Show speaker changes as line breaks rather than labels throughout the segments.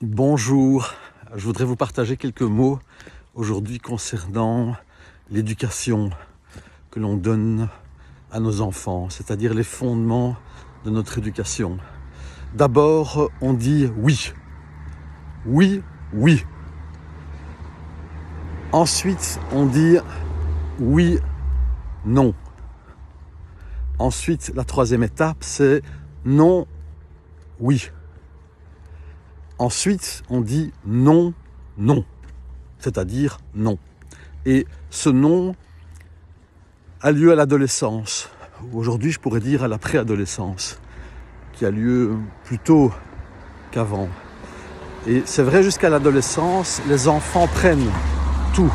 Bonjour, je voudrais vous partager quelques mots aujourd'hui concernant l'éducation que l'on donne à nos enfants, c'est-à-dire les fondements de notre éducation. D'abord, on dit oui. Oui, oui. Ensuite, on dit oui, non. Ensuite, la troisième étape, c'est non, oui. Ensuite, on dit non, non, c'est-à-dire non. Et ce non a lieu à l'adolescence. Aujourd'hui, je pourrais dire à la préadolescence, qui a lieu plus tôt qu'avant. Et c'est vrai, jusqu'à l'adolescence, les enfants prennent tout.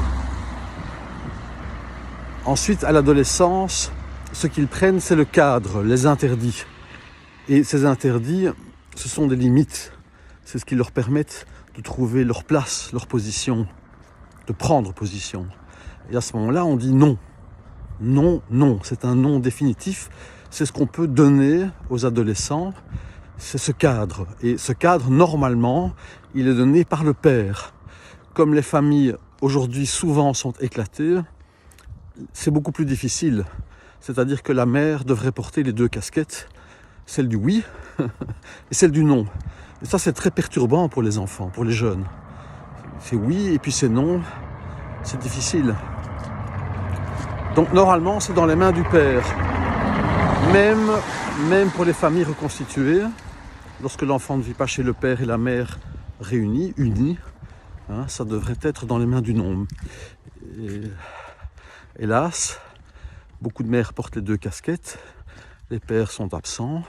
Ensuite, à l'adolescence, ce qu'ils prennent, c'est le cadre, les interdits. Et ces interdits, ce sont des limites. C'est ce qui leur permet de trouver leur place, leur position, de prendre position. Et à ce moment-là, on dit non. Non, non. C'est un non définitif. C'est ce qu'on peut donner aux adolescents. C'est ce cadre. Et ce cadre, normalement, il est donné par le père. Comme les familles aujourd'hui souvent sont éclatées, c'est beaucoup plus difficile. C'est-à-dire que la mère devrait porter les deux casquettes, celle du oui et celle du non. Et ça, c'est très perturbant pour les enfants, pour les jeunes. C'est oui et puis c'est non, c'est difficile. Donc normalement, c'est dans les mains du père. Même pour les familles reconstituées, lorsque l'enfant ne vit pas chez le père et la mère réunis, unis, ça devrait être dans les mains du non. Et, hélas, beaucoup de mères portent les deux casquettes, les pères sont absents,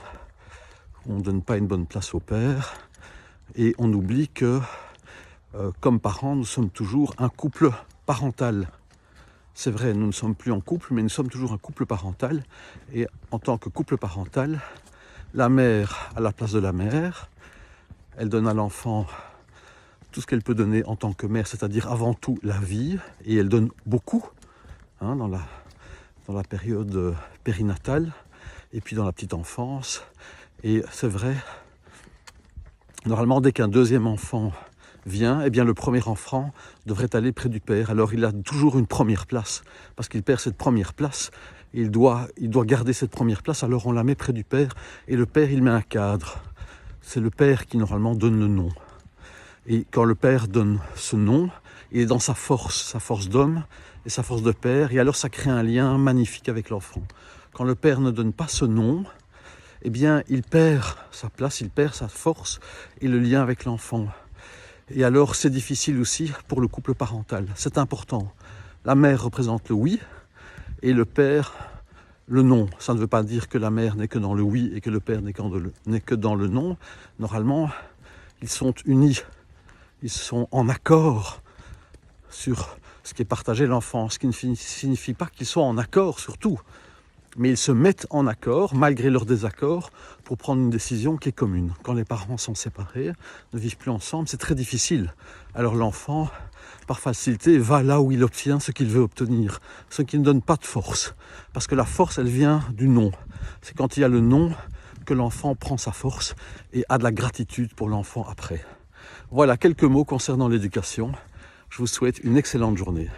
on ne donne pas une bonne place au père et on oublie que, comme parents, nous sommes toujours un couple parental. C'est vrai, nous ne sommes plus en couple, mais nous sommes toujours un couple parental. Et en tant que couple parental, la mère a la place de la mère, elle donne à l'enfant tout ce qu'elle peut donner en tant que mère, c'est-à-dire avant tout la vie, et elle donne beaucoup dans la période périnatale, et puis dans la petite enfance. Et c'est vrai, normalement, dès qu'un deuxième enfant vient, eh bien le premier enfant devrait aller près du père. Alors il a toujours une première place, parce qu'il perd cette première place. Il doit garder cette première place, alors on la met près du père, et le père, il met un cadre. C'est le père qui, normalement, donne le nom. Et quand le père donne ce nom, il est dans sa force d'homme et sa force de père, et alors ça crée un lien magnifique avec l'enfant. Quand le père ne donne pas ce nom, eh bien, il perd sa place, il perd sa force et le lien avec l'enfant. Et alors, c'est difficile aussi pour le couple parental. C'est important. La mère représente le oui et le père le non. Ça ne veut pas dire que la mère n'est que dans le oui et que le père n'est que dans le non. Normalement, ils sont unis. Ils sont en accord sur ce qui est partagé l'enfant. Ce qui ne signifie pas qu'ils soient en accord sur tout. Mais ils se mettent en accord, malgré leur désaccord, pour prendre une décision qui est commune. Quand les parents sont séparés, ne vivent plus ensemble, c'est très difficile. Alors l'enfant, par facilité, va là où il obtient ce qu'il veut obtenir, ce qui ne donne pas de force. Parce que la force, elle vient du non. C'est quand il y a le non que l'enfant prend sa force et a de la gratitude pour l'enfant après. Voilà quelques mots concernant l'éducation. Je vous souhaite une excellente journée.